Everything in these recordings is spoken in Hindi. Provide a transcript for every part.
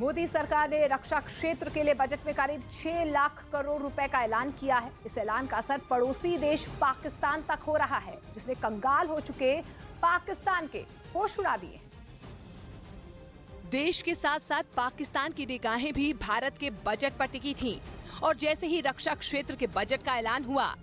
मोदी सरकार ने रक्षा क्षेत्र के लिए बजट में करीब 6 लाख करोड़ रुपए का ऐलान किया है। इस ऐलान का असर पड़ोसी देश पाकिस्तान तक हो रहा है, जिसने कंगाल हो चुके पाकिस्तान के होश उड़ा दिए। देश के साथ साथ पाकिस्तान की निगाहें भी भारत के बजट पर टिकी थीं और जैसे ही रक्षा क्षेत्र के बजट का ऐलान हुआ,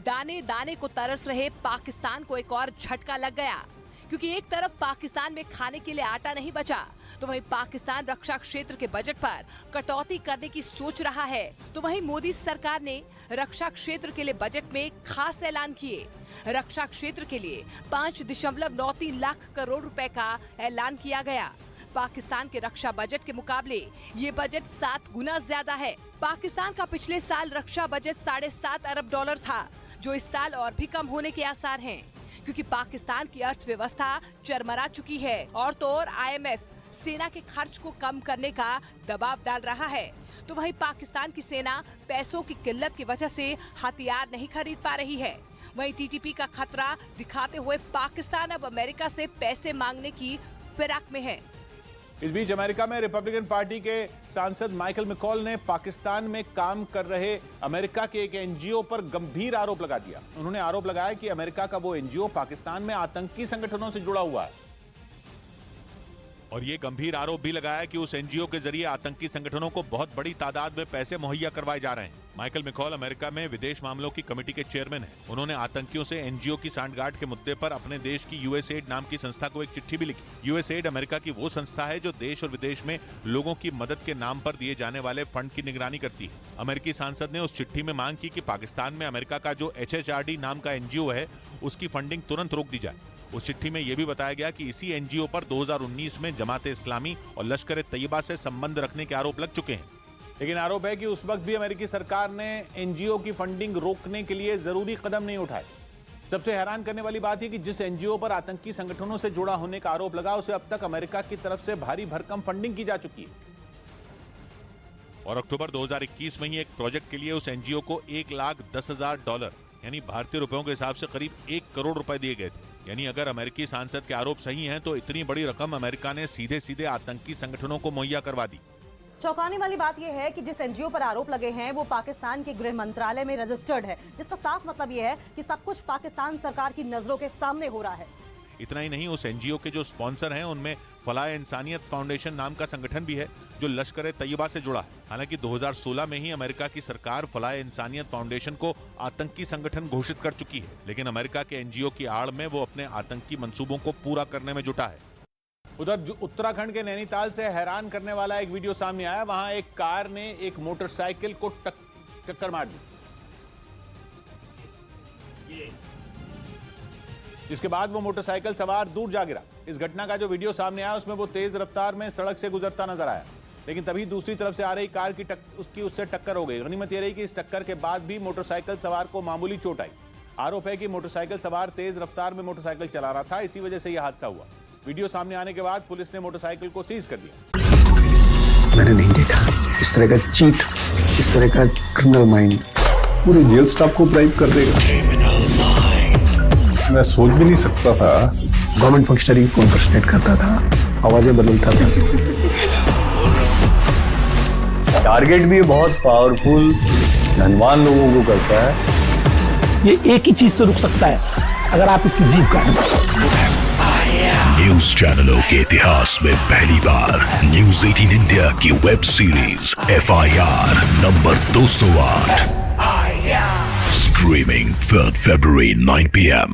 दाने दाने को तरस रहे पाकिस्तान को एक और झटका लग गया, क्योंकि एक तरफ पाकिस्तान में खाने के लिए आटा नहीं बचा, तो वहीं पाकिस्तान रक्षा क्षेत्र के बजट पर कटौती करने की सोच रहा है। तो वहीं मोदी सरकार ने रक्षा क्षेत्र के लिए बजट में खास ऐलान किए। रक्षा क्षेत्र के लिए 5.93 लाख करोड़ रुपए का ऐलान किया गया। पाकिस्तान के रक्षा बजट के मुकाबले ये बजट 7 गुना ज्यादा है। पाकिस्तान का पिछले साल रक्षा बजट $7.5 अरब था, जो इस साल और भी कम होने के आसार हैं, क्योंकि पाकिस्तान की अर्थव्यवस्था चरमरा चुकी है और तो और IMF सेना के खर्च को कम करने का दबाव डाल रहा है। तो वहीं पाकिस्तान की सेना पैसों की किल्लत की वजह से हथियार नहीं खरीद पा रही है। वहीं TTP का खतरा दिखाते हुए पाकिस्तान अब अमेरिका से पैसे मांगने की फिराक में है। इस बीच अमेरिका में रिपब्लिकन पार्टी के सांसद माइकल मैकॉल ने पाकिस्तान में काम कर रहे अमेरिका के एक NGO पर गंभीर आरोप लगा दिया। उन्होंने आरोप लगाया कि अमेरिका का वो NGO पाकिस्तान में आतंकी संगठनों से जुड़ा हुआ है और ये गंभीर आरोप भी लगाया कि उस NGO के जरिए आतंकी संगठनों को बहुत बड़ी तादाद में पैसे मुहैया करवाए जा रहे हैं। माइकल मैकॉल अमेरिका में विदेश मामलों की कमेटी के चेयरमैन हैं। उन्होंने आतंकियों से NGO की सांठगांठ के मुद्दे पर अपने देश की USAID नाम की संस्था को एक चिट्ठी भी लिखी। USAID अमेरिका की वो संस्था है जो देश और विदेश में लोगों की मदद के नाम पर दिए जाने वाले फंड की निगरानी करती है। अमेरिकी सांसद ने उस चिट्ठी में मांग की कि पाकिस्तान में अमेरिका का जो HHRD नाम का NGO है, उसकी फंडिंग तुरंत रोक दी जाए। उस चिट्ठी में यह भी बताया गया कि इसी NGO पर 2019 में जमात-ए-इस्लामी और लश्कर-ए-तैयबा से संबंध रखने के आरोप लग चुके हैं। लेकिन आरोप है कि उस वक्त भी अमेरिकी सरकार ने NGO की फंडिंग रोकने के लिए जरूरी कदम नहीं उठाए। सबसे हैरान करने वाली बात है कि जिस NGO पर आतंकी संगठनों से जुड़ा होने का आरोप लगा, उसे अब तक अमेरिका की तरफ से भारी भरकम फंडिंग की जा चुकी है। और अक्टूबर 2021 में ही एक प्रोजेक्ट के लिए उस NGO को $1,10,000 यानी भारतीय रुपयों के हिसाब से करीब 1 करोड़ रुपए दिए गए थे। यानी अगर अमेरिकी सांसद के आरोप सही हैं, तो इतनी बड़ी रकम अमेरिका ने सीधे सीधे आतंकी संगठनों को मुहैया करवा दी। चौंकाने वाली बात यह है कि जिस NGO पर आरोप लगे हैं वो पाकिस्तान के गृह मंत्रालय में रजिस्टर्ड है, जिसका साफ मतलब यह है कि सब कुछ पाकिस्तान सरकार की नजरों के सामने हो रहा है। इतना ही नहीं, उस NGO के जो स्पॉन्सर हैं उनमें फलाह-ए-इंसानियत फाउंडेशन नाम का संगठन भी है, जो लश्कर-ए-तैयबा से जुड़ा है। हालांकि 2016 में ही अमेरिका की सरकार फलाह-ए-इंसानियत फाउंडेशन को आतंकी संगठन घोषित कर चुकी है, लेकिन अमेरिका के NGO की आड़ में वो अपने आतंकी मंसूबों को पूरा करने में जुटा है। उधर उत्तराखंड के नैनीताल से हैरान करने वाला एक वीडियो सामने आया। वहां एक कार ने एक मोटरसाइकिल को टक्कर मार दी, जिसके बाद वो मोटरसाइकिल सवार दूर जा गिरा। इस घटना का जो वीडियो सामने आया उसमें वो तेज रफ्तार में सड़क से गुजरता नजर आया, लेकिन तभी दूसरी तरफ से आ रही कार की उससे टक्कर हो गई। गनीमत यह रही कि इस टक्कर के बाद भी मोटरसाइकिल सवार को मामूली चोट आई। आरोप है कि मोटरसाइकिल सवार तेज रफ्तार में मोटरसाइकिल चला रहा था, इसी वजह से यह हादसा हुआ। वीडियो सामने आने के बाद पुलिस ने मोटरसाइकिल को सीज कर दिया। मैंने नहीं देखा इस तरह का चीट, इस तरह का क्रिमिनल माइंड पूरे जेल स्टाफ को ब्राइब कर देगा। मैं सोच भी नहीं सकता था। गवर्नमेंट फंक्शनरी को इम्पर्सनेट करता था, आवाजें बदलता था। टारगेट भी बहुत पावरफुल धनवान लोगों को करता है। ये एक ही चीज से रुक सकता है, अगर आप इसकी जीभ काट दो। न्यूज चैनलों के इतिहास में पहली बार न्यूज 18 इंडिया की web series FIR number 208 streaming 3 February 9 PM